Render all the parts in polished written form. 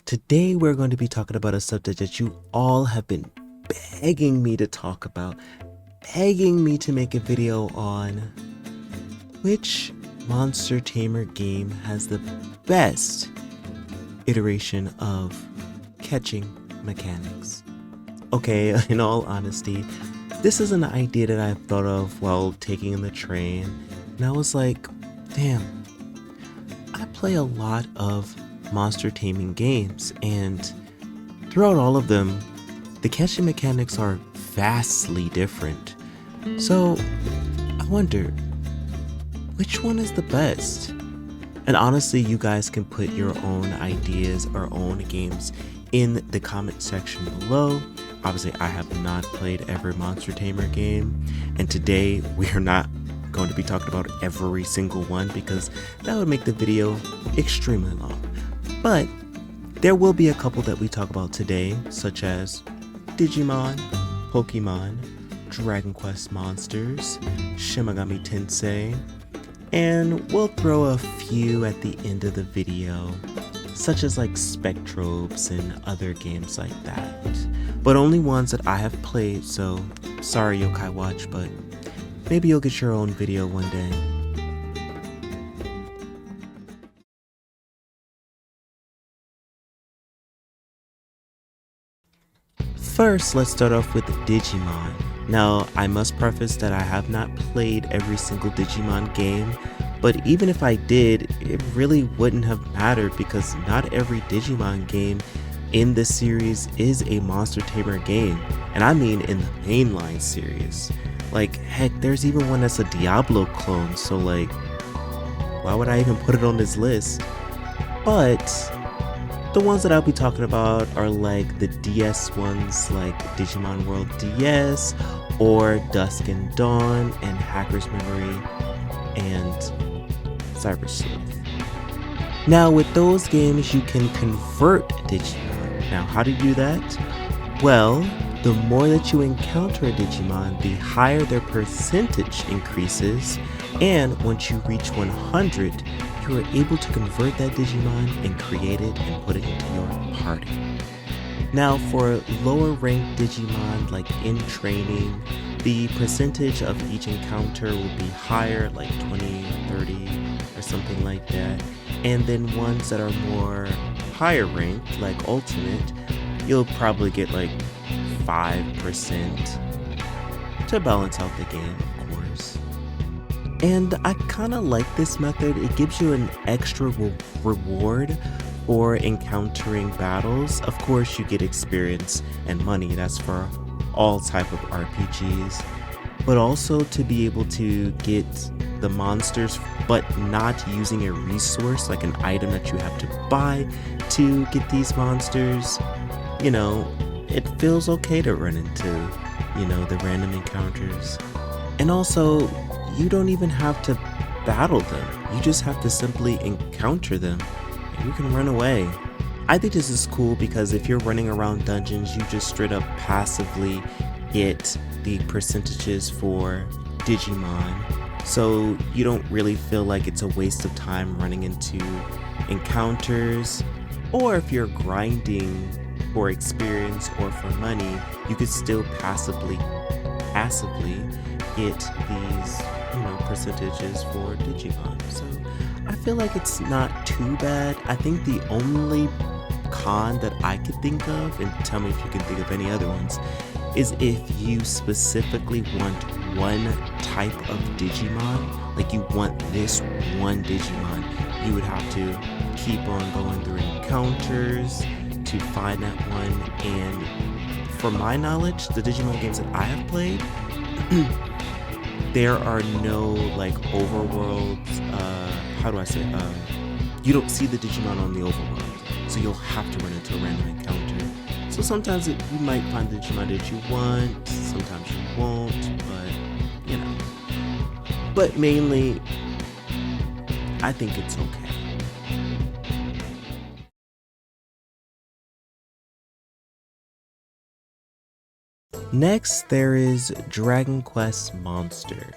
Today we're going to be talking about a subject that you all have been begging me to talk about, begging me to make a video on. Which Monster Tamer game has the best iteration of catching mechanics? Okay, in all honesty, this is an idea that I've thought of while taking the train, and I was like, damn, I play a lot of monster taming games, and throughout all of them, the catching mechanics are vastly different. So I wonder, which one is the best? And honestly, you guys can put your own ideas or own games in the comment section below. Obviously, I have not played every Monster Tamer game, and today we are not going to be talking about every single one because that would make the video extremely long. But there will be a couple that we talk about today, such as Digimon, Pokemon, Dragon Quest Monsters, Shin Megami Tensei, and we'll throw a few at the end of the video, such as like Spectrobes and other games like that. But only ones that I have played, so sorry Yokai Watch, but maybe you'll get your own video one day. First, let's start off with Digimon. Now, I must preface that I have not played every single Digimon game, but even if I did, it really wouldn't have mattered because not every Digimon game in this series is a Monster Tamer game, and I mean in the mainline series. Like, heck, there's even one that's a Diablo clone, so like, why would I even put it on this list? But the ones that I'll be talking about are like the DS ones, like Digimon World DS, or Dusk and Dawn, and Hacker's Memory, and Cyber Sleuth. Now with those games you can convert Digimon. Now how do you do that? Well, the more that you encounter a Digimon, the higher their percentage increases, and once you reach 100, you are able to convert that Digimon and create it and put it into your party. Now for lower ranked Digimon, like in training, the percentage of each encounter will be higher, like 20, 30, or something like that. And then ones that are more higher ranked, like Ultimate, you'll probably get like 5% to balance out the game, of course. And I kind of like this method. It gives you an extra reward for encountering battles. Of course, you get experience and money. That's for all type of RPGs. But also to be able to get the monsters, but not using a resource like an item that you have to buy to get these monsters. You know, it feels okay to run into, the random encounters. And also, you don't even have to battle them. You just have to simply encounter them and you can run away. I think this is cool because if you're running around dungeons, you just straight up passively get the percentages for Digimon. So you don't really feel like it's a waste of time running into encounters. Or if you're grinding for experience or for money, you could still passively get these percentages for Digimon. So I feel like it's not too bad. I think the only con that I could think of, and tell me if you can think of any other ones, is if you specifically want one type of Digimon, like you want this one Digimon, you would have to keep on going through encounters to find that one. And from my knowledge, the Digimon games that I have played, there are no like overworlds, you don't see the Digimon on the overworld, so you'll have to run into a random encounter. So sometimes you might find the Digimon that you want, sometimes you won't, but mainly I think it's okay. Next, there is Dragon Quest Monster.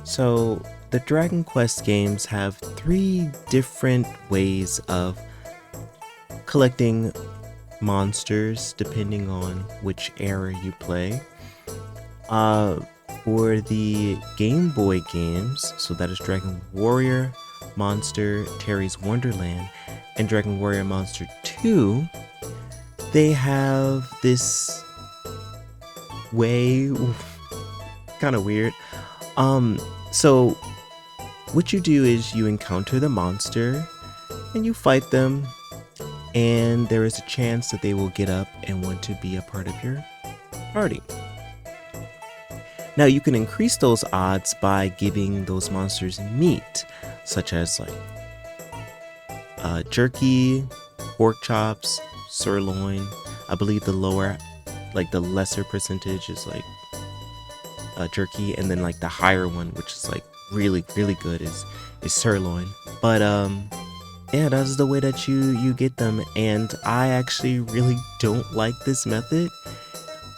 So, the Dragon Quest games have 3 different ways of collecting monsters depending on which era you play. For the Game Boy games, so that is Dragon Warrior, Monster, Terry's Wonderland, and Dragon Warrior Monster 2, they have this way kind of weird. So what you do is you encounter the monster and you fight them, and there is a chance that they will get up and want to be a part of your party. Now you can increase those odds by giving those monsters meat, such as like jerky, pork chops, sirloin. I believe the lesser percentage is like jerky, and then like the higher one, which is like really good, is sirloin. But yeah, that's the way that you get them, and I actually really don't like this method.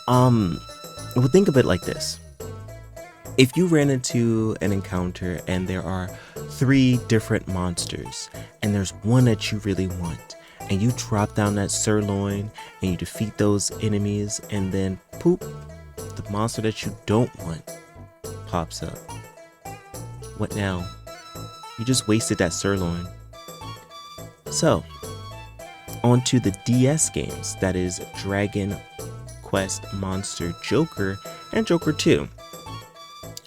Well, think of it like this. If you ran into an encounter and there are 3 different monsters and there's one that you really want, and you drop down that sirloin and you defeat those enemies, and then poop, the monster that you don't want pops up. What now? You just wasted that sirloin. So, on to the DS games, that is Dragon Quest Monster Joker and Joker 2.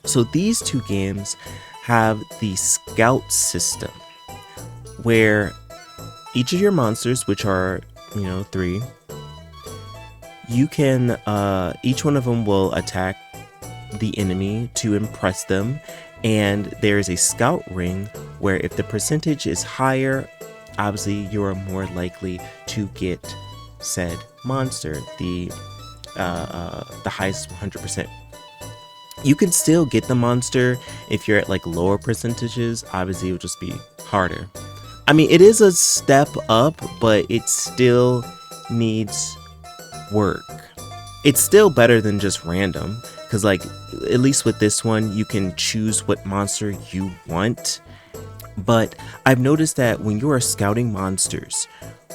So these 2 games have the scout system, where each of your monsters, which are 3, you can each one of them will attack the enemy to impress them, and there is a scout ring where if the percentage is higher, obviously you are more likely to get said monster, the highest 100%. You can still get the monster if you're at like lower percentages. Obviously it would just be harder. I mean, it is a step up, but it still needs work. It's still better than just random, because like at least with this one you can choose what monster you want. But I've noticed that when you are scouting monsters,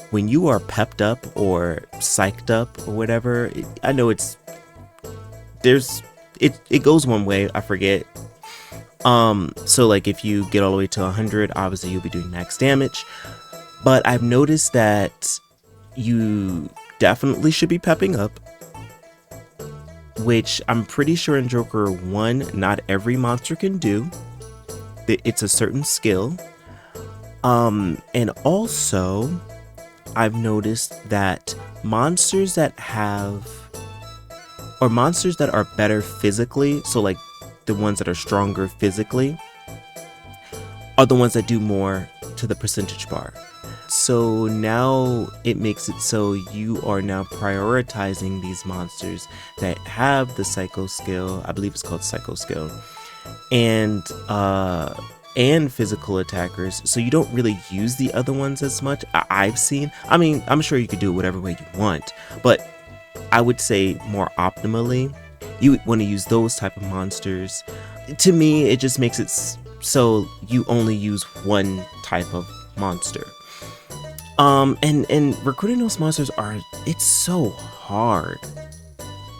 when you are pepped up or psyched up or whatever, I know it goes one way, I forget. So like if you get all the way to 100, obviously you'll be doing max damage. But I've noticed that you definitely should be pepping up, which I'm pretty sure in Joker 1 not every monster can do. It's a certain skill. And also I've noticed that monsters that are better physically, so like the ones that are stronger physically, are the ones that do more to the percentage bar. So now it makes it so you are now prioritizing these monsters that have the psycho skill, I believe it's called psycho skill, and physical attackers, so you don't really use the other ones as much. I've seen, I mean, I'm sure you could do it whatever way you want, but I would say more optimally you want to use those type of monsters. To me, it just makes it so you only use one type of monster. And recruiting those monsters it's so hard.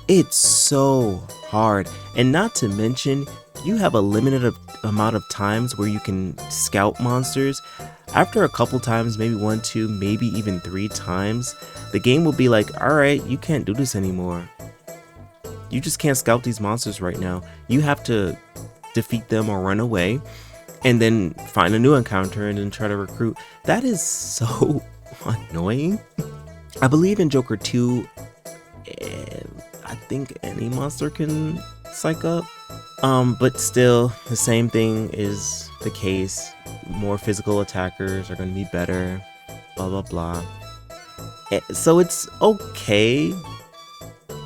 It's so hard. And not to mention, you have a limited amount of times where you can scout monsters. After a couple times, maybe 1, 2, maybe even 3 times, the game will be like, alright, you can't do this anymore. You just can't scout these monsters right now. You have to defeat them or run away, and then find a new encounter and then try to recruit. That is so annoying. I believe in Joker 2, I think any monster can psych up. But still, the same thing is the case. More physical attackers are going to be better, blah blah blah. So it's okay,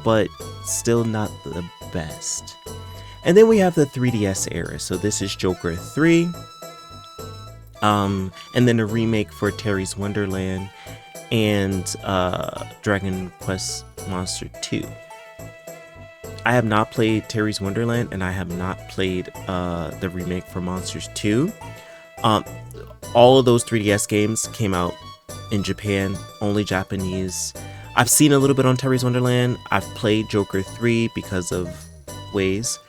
but still not the best. And then we have the 3DS era. So this is Joker 3, and then a remake for Terry's Wonderland and Dragon Quest Monster 2. I have not played Terry's Wonderland, and I have not played the remake for Monsters 2. All of those 3DS games came out in Japan, only Japanese. I've seen a little bit on Terry's Wonderland. I've played Joker 3 because of Ways.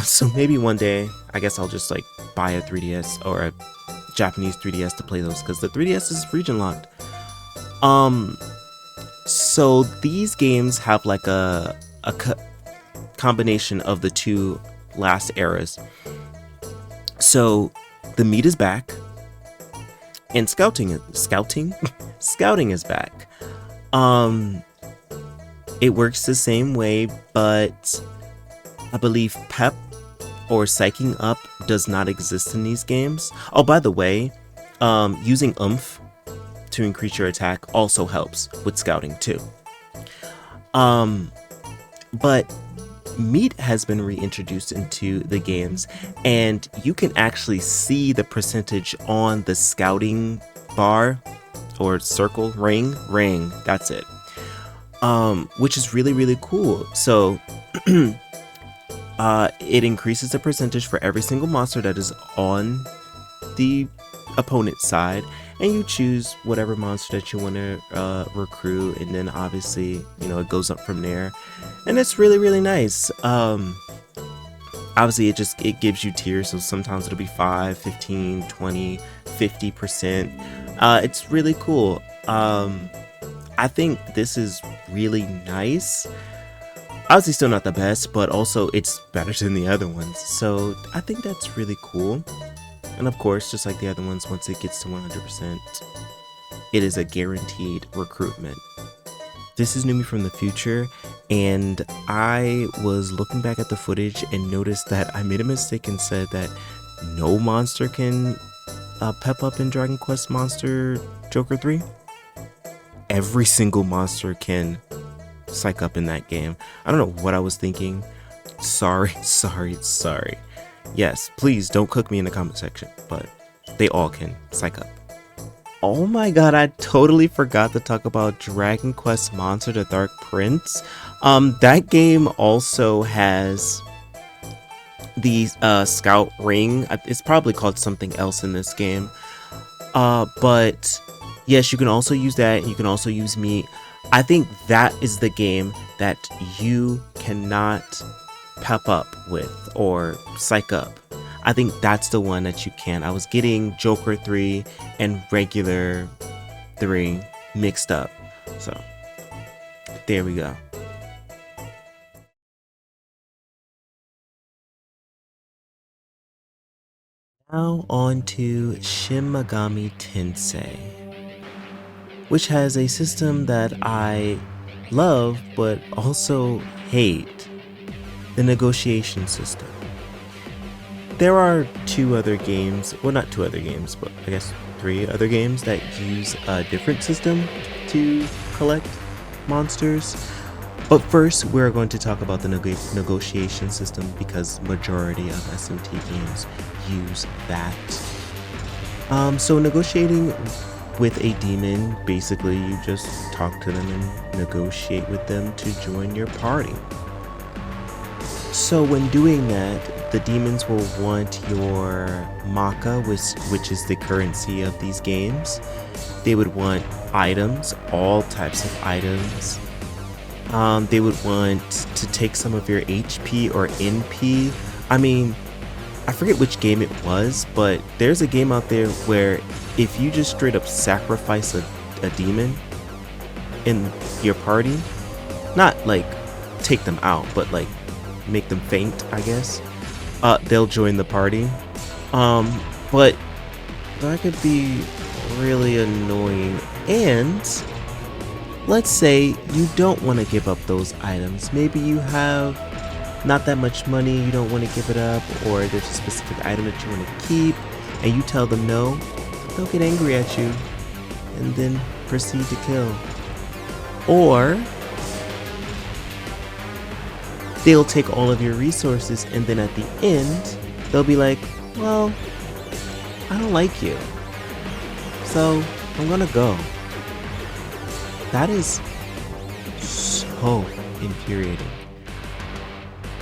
So maybe one day, I guess I'll just like buy a 3DS or a Japanese 3DS to play those, because the 3DS is region locked. So these games have like a combination of the two last eras. So the meat is back, and scouting is back. It works the same way, but I believe pep or psyching up does not exist in these games. Oh, by the way, using oomph to increase your attack also helps with scouting too. But meat has been reintroduced into the games, and you can actually see the percentage on the scouting bar or circle ring, that's it. Which is really, really cool. So it increases the percentage for every single monster that is on the opponent's side, and you choose whatever monster that you want to recruit, and then obviously, you know, it goes up from there, and it's really, really nice. Obviously it gives you tiers, so sometimes it'll be 5, 15, 20, 50%. It's really cool. I think this is really nice. Obviously still not the best, but also it's better than the other ones, so I think that's really cool. And of course, just like the other ones, once it gets to 100%, it is a guaranteed recruitment. This is Numi from the future, and I was looking back at the footage and noticed that I made a mistake and said that no monster can pep up in Dragon Quest Monster Joker 3. Every single monster can psych up in that game. I don't know what I was thinking. Sorry. Yes, please don't cook me in the comment section, but they all can psych up. Oh my god, I totally forgot to talk about Dragon Quest Monster the Dark Prince. That game also has the scout ring. It's probably called something else in this game. But yes, you can also use that. You can also use meat. I think that is the game that you cannot pep up with or psych up. I think that's the one that you can. I was getting Joker 3 and regular 3 mixed up. So there we go. Now on to Shin Megami Tensei, which has a system that I love but also hate: the negotiation system. There are 2 other games, well, not 2 other games, but I guess 3 other games that use a different system to collect monsters. But first, we're going to talk about the negotiation system, because majority of SMT games use that. So negotiating with a demon, basically you just talk to them and negotiate with them to join your party. So when doing that, the demons will want your Maka, which is the currency of these games. They would want items, all types of items. They would want to take some of your HP or NP. I mean, I forget which game it was, but there's a game out there where if you just straight up sacrifice a demon in your party, not like take them out, but like make them faint, I guess, they'll join the party. But that could be really annoying. And let's say you don't want to give up those items. Maybe you have not that much money, you don't want to give it up, or there's a specific item that you want to keep, and you tell them no, they'll get angry at you and then proceed to kill. Or they'll take all of your resources, and then at the end they'll be like, well, I don't like you, so I'm gonna go. That is so infuriating.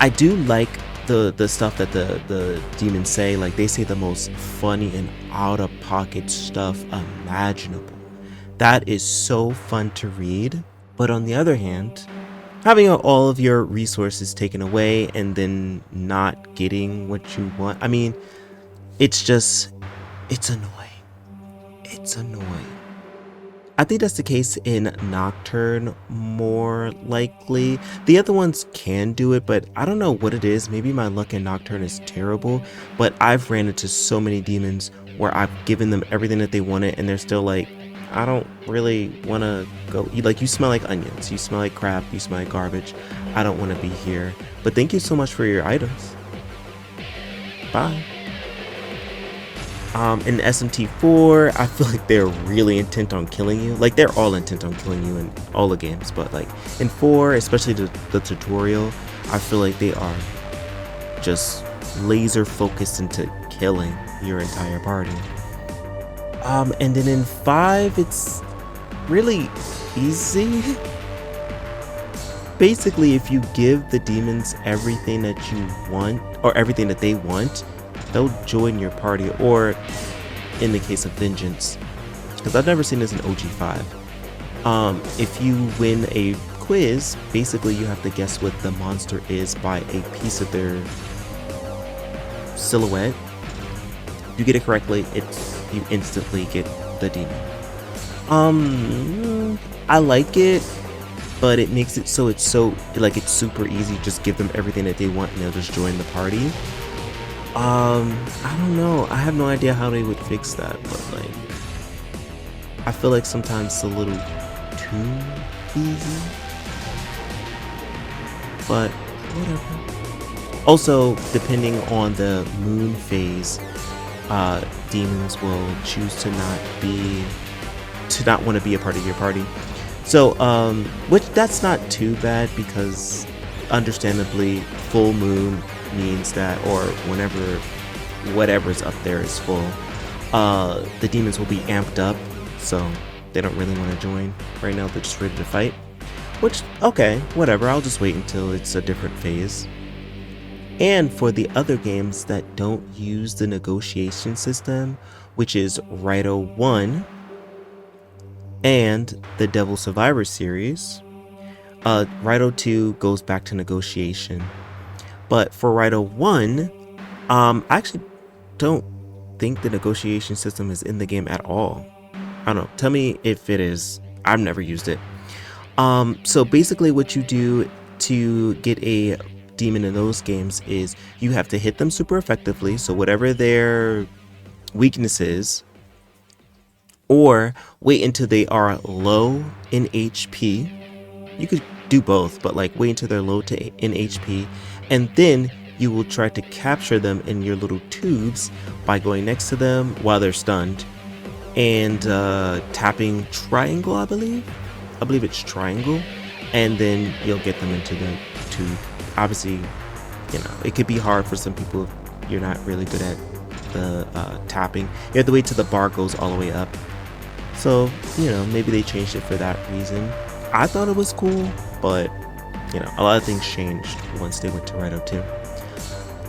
I do like the stuff that the demons say. Like, they say the most funny and out-of-pocket stuff imaginable. That is so fun to read. But on the other hand, having all of your resources taken away and then not getting what you want, I mean, it's annoying. It's annoying. I think that's the case in Nocturne more likely. The other ones can do it, but I don't know what it is. Maybe my luck in Nocturne is terrible, but I've ran into so many demons where I've given them everything that they wanted and they're still like, I don't really want to go. You smell like onions, you smell like crap, you smell like garbage. I don't want to be here. But thank you so much for your items. Bye. In SMT4, I feel like they're really intent on killing you. Like, they're all intent on killing you in all the games, but like in 4, especially the tutorial, I feel like they are just laser focused into killing your entire party. And then in 5, it's really easy. Basically, if you give the demons everything that you want, or everything that they want, they'll join your party, or in the case of Vengeance, because I've never seen this in OG5. If you win a quiz, basically you have to guess what the monster is by a piece of their silhouette. If you get it correctly, you instantly get the demon. I like it, but it makes it so it's super easy. Just give them everything that they want and they'll just join the party. I don't know. I have no idea how they would fix that, but like, I feel like sometimes it's a little too easy. But whatever. Also, depending on the moon phase, demons will choose to not want to be a part of your party. So, which that's not too bad, because understandably, full moon means that, or whatever's up there is full, the demons will be amped up, so they don't really want to join right now. They're just ready to fight, which, okay, whatever, I'll just wait until it's a different phase. And for the other games that don't use the negotiation system, which is Rito 1 and the Devil Survivor series, Rito 2 goes back to negotiation. But for Rito 1, I actually don't think the negotiation system is in the game at all. I don't know. Tell me if it is. I've never used it. So basically what you do to get a demon in those games is you have to hit them super effectively. So whatever their weakness is, or wait until they are low in HP. You could do both, but like wait until they're low in HP, and then you will try to capture them in your little tubes by going next to them while they're stunned and tapping triangle, I believe it's triangle, and then you'll get them into the tube. Obviously, it could be hard for some people if you're not really good at the tapping. You have to wait till the bar goes all the way up. So, maybe they changed it for that reason. I thought it was cool, but a lot of things changed once they went to Rito 2.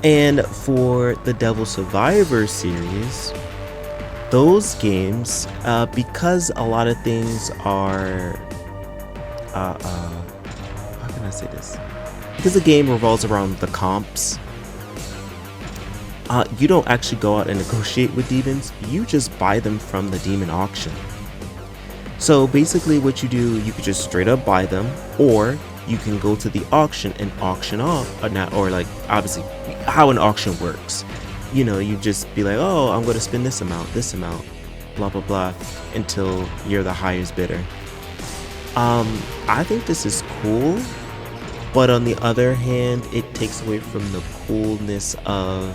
And for the Devil Survivor series, those games, because a lot of things are, how can I say this? Because the game revolves around the comps, you don't actually go out and negotiate with demons, you just buy them from the demon auction. So basically what you do, you could just straight up buy them, or you can go to the auction and auction off, or like obviously how an auction works. You just be like, oh, I'm going to spend this amount, blah, blah, blah, until you're the highest bidder. I think this is cool, but on the other hand, it takes away from the coolness of,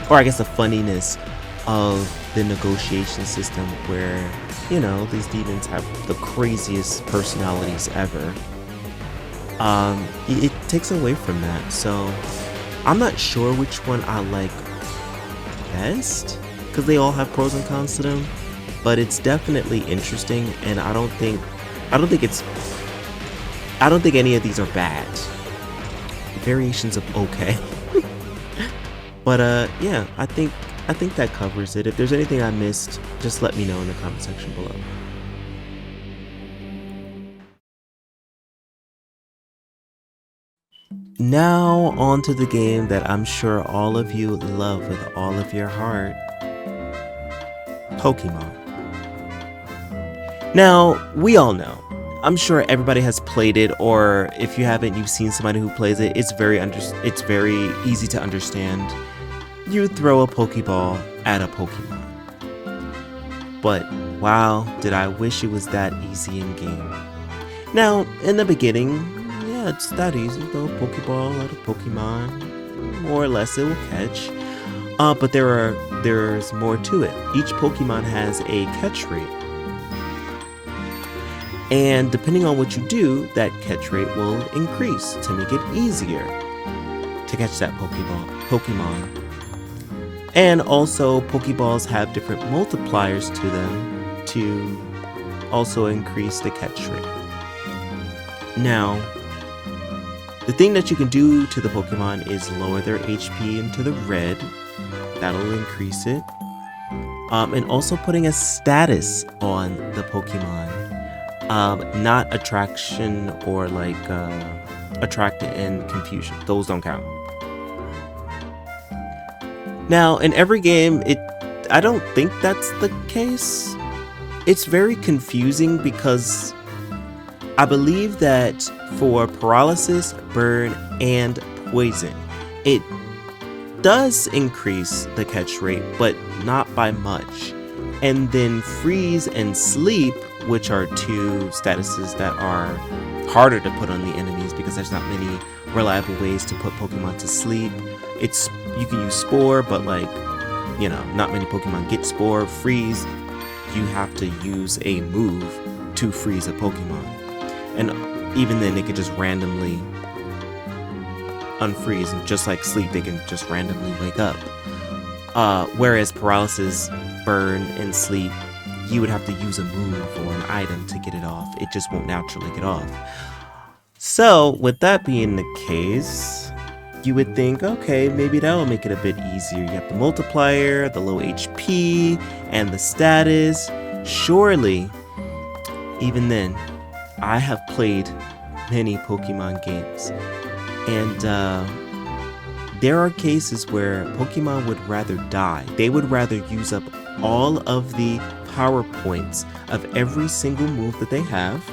or I guess the funniness of the negotiation system where, these demons have the craziest personalities ever. It takes away from that, so I'm not sure which one I like best, because they all have pros and cons to them, but it's definitely interesting, and I don't think any of these are bad. Variations of okay. But yeah, I think that covers it. If there's anything I missed, just let me know in the comment section below. Now on to the game that I'm sure all of you love with all of your heart, Pokemon. Now, we all know, I'm sure everybody has played it, or if you haven't, you've seen somebody who plays it. It's very easy to understand. You throw a Pokeball at a Pokemon. But wow, did I wish it was that easy in game. Now, in the beginning, yeah, it's that easy. Throw a Pokeball at a Pokemon. More or less it will catch. But there's more to it. Each Pokemon has a catch rate. And depending on what you do, that catch rate will increase to make it easier to catch that Pokemon. And also, Pokeballs have different multipliers to them to also increase the catch rate. Now, the thing that you can do to the Pokemon is lower their HP into the red. That'll increase it. And also putting a status on the Pokemon. Not attraction or like attract and confusion. Those don't count. Now, in every game, I don't think that's the case. It's very confusing because I believe that for paralysis, burn, and poison, it does increase the catch rate, but not by much. And then freeze and sleep, which are two statuses that are harder to put on the enemies because there's not many reliable ways to put Pokemon to sleep. You can use Spore, but like, you know, not many Pokemon get Spore. Freeze, you have to use a move to freeze a Pokemon. And even then, they could just randomly unfreeze, and just like sleep, they can just randomly wake up. Whereas paralysis, burn, and sleep, you would have to use a move or an item to get it off. It just won't naturally get off. So, with that being the case, you would think, okay, maybe that'll make it a bit easier. You have the multiplier, the low HP, and the status. Surely, even then, I have played many Pokemon games. And there are cases where Pokemon would rather die. They would rather use up all of the power points of every single move that they have,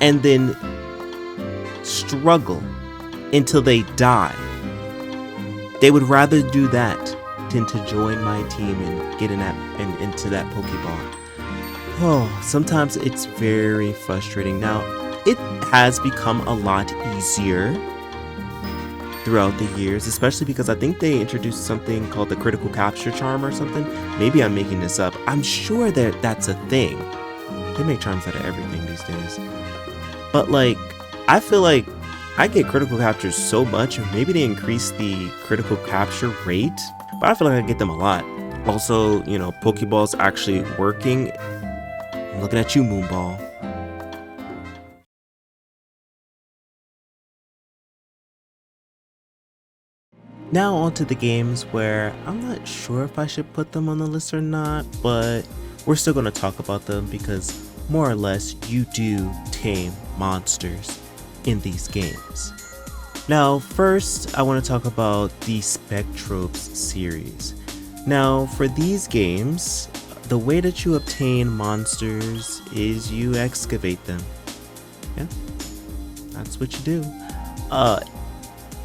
and then struggle until they die. They would rather do that than to join my team and get into that Pokeball. Oh, sometimes it's very frustrating. Now, it has become a lot easier throughout the years, especially because I think they introduced something called the critical capture charm or something. Maybe I'm making this up. I'm sure that that's a thing. They make charms out of everything these days. But like, I feel like I get critical captures so much, or maybe they increase the critical capture rate, but I feel like I get them a lot. Also, you know, Pokeball's actually working. I'm looking at you, Moonball. Now on to the games where I'm not sure if I should put them on the list or not, but we're still going to talk about them because more or less you do tame monsters in these games. Now first I want to talk about the Spectropes series. Now for these games, the way that you obtain monsters is you excavate them. Yeah, that's what you do.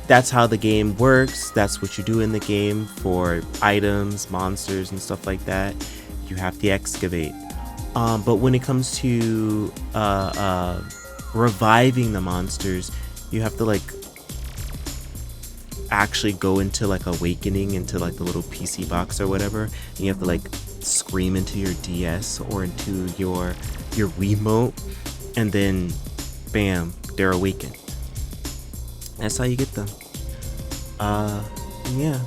That's how the game works. That's what you do in the game for items, monsters, and stuff like that. You have to excavate. But when it comes to reviving the monsters, you have to like actually go into like awakening into like the little PC box or whatever, and you have to like scream into your DS or into your Wiimote, and then bam, they're awakened. That's how you get them. Yeah.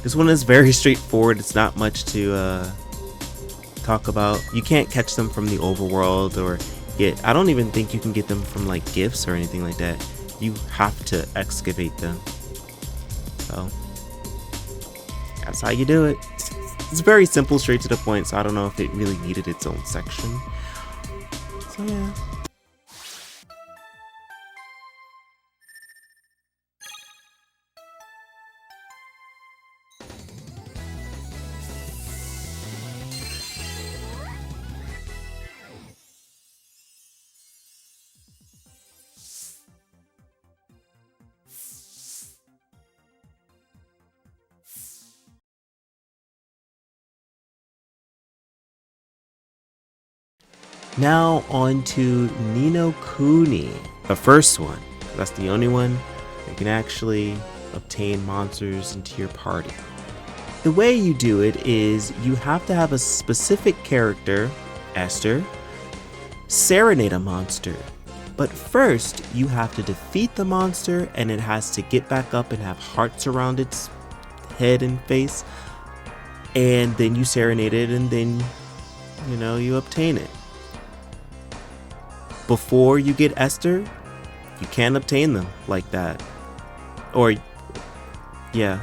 This one is very straightforward. It's not much to talk about. You can't catch them from the overworld or I don't even think you can get them from like gifts or anything like that. You have to excavate them. So that's how you do it. It's very simple, straight to the point, so I don't know if it really needed its own section. So yeah. Now on to Nino Kuni, the first one. That's the only one that can actually obtain monsters into your party. The way you do it is you have to have a specific character, Esther, serenade a monster. But first, you have to defeat the monster and it has to get back up and have hearts around its head and face. And then you serenade it and then, you obtain it. Before you get Esther, you can't obtain them like that. Or, yeah.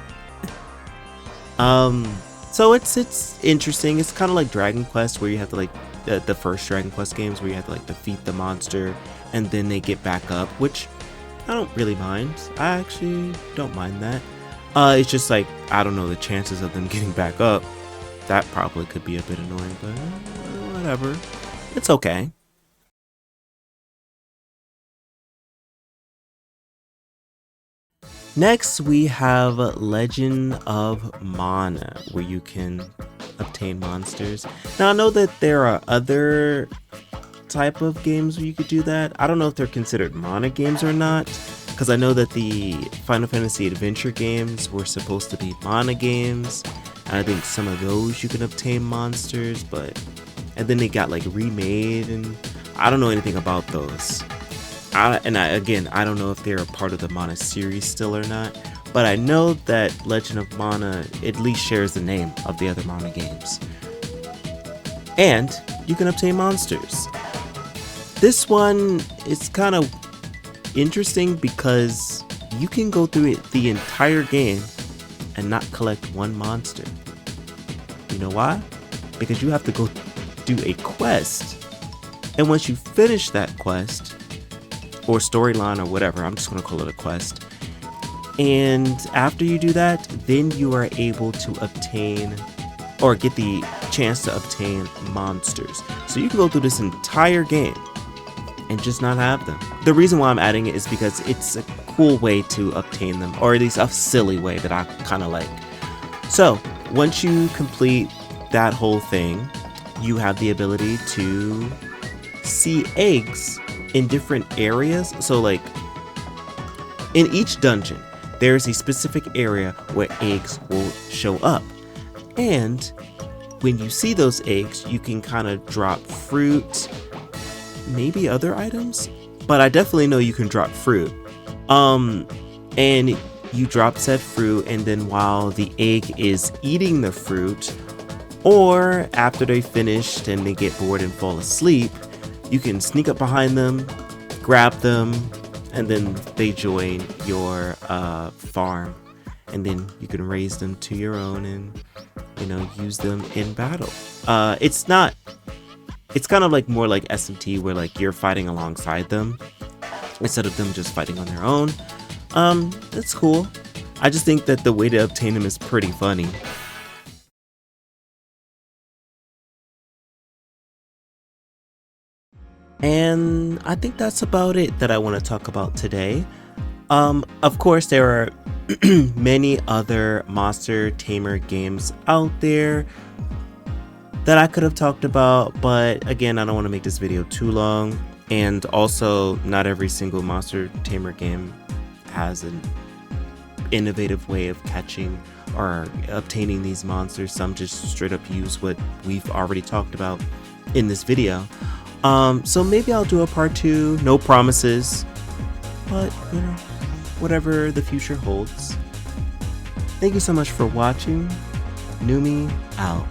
So it's interesting. It's kind of like Dragon Quest, where you have to the first Dragon Quest games where you have to defeat the monster and then they get back up, which I don't really mind. I actually don't mind that. It's just I don't know, the chances of them getting back up, that probably could be a bit annoying, but whatever. It's okay. Next, we have Legend of Mana, where you can obtain monsters. Now, I know that there are other type of games where you could do that. I don't know if they're considered Mana games or not, because I know that the Final Fantasy Adventure games were supposed to be Mana games, and I think some of those you can obtain monsters, and then they got remade, and I don't know anything about those. I don't know if they're a part of the Mana series still or not, but I know that Legend of Mana at least shares the name of the other Mana games. And you can obtain monsters. This one is kind of interesting because you can go through the entire game and not collect one monster. You know why? Because you have to go do a quest. And once you finish that quest, or storyline or whatever, I'm just going to call it a quest. And after you do that, then you are able to obtain or get the chance to obtain monsters. So you can go through this entire game and just not have them. The reason why I'm adding it is because it's a cool way to obtain them, or at least a silly way that I kind of like. So once you complete that whole thing, you have the ability to see eggs in different areas. So in each dungeon, there's a specific area where eggs will show up. And when you see those eggs, you can kind of drop fruit, maybe other items, but I definitely know you can drop fruit. And you drop said fruit, and then while the egg is eating the fruit, or after they finished and they get bored and fall asleep, you can sneak up behind them, grab them, and then they join your farm. And then you can raise them to your own and, use them in battle. It's kind of more like SMT, where you're fighting alongside them instead of them just fighting on their own. It's cool. I just think that the way to obtain them is pretty funny. And I think that's about it that I want to talk about today. Of course, there are many other Monster Tamer games out there that I could have talked about, but again, I don't want to make this video too long. And also, not every single Monster Tamer game has an innovative way of catching or obtaining these monsters. Some just straight up use what we've already talked about in this video. So maybe I'll do a part 2, no promises, but whatever the future holds. Thank you so much for watching. Numi out.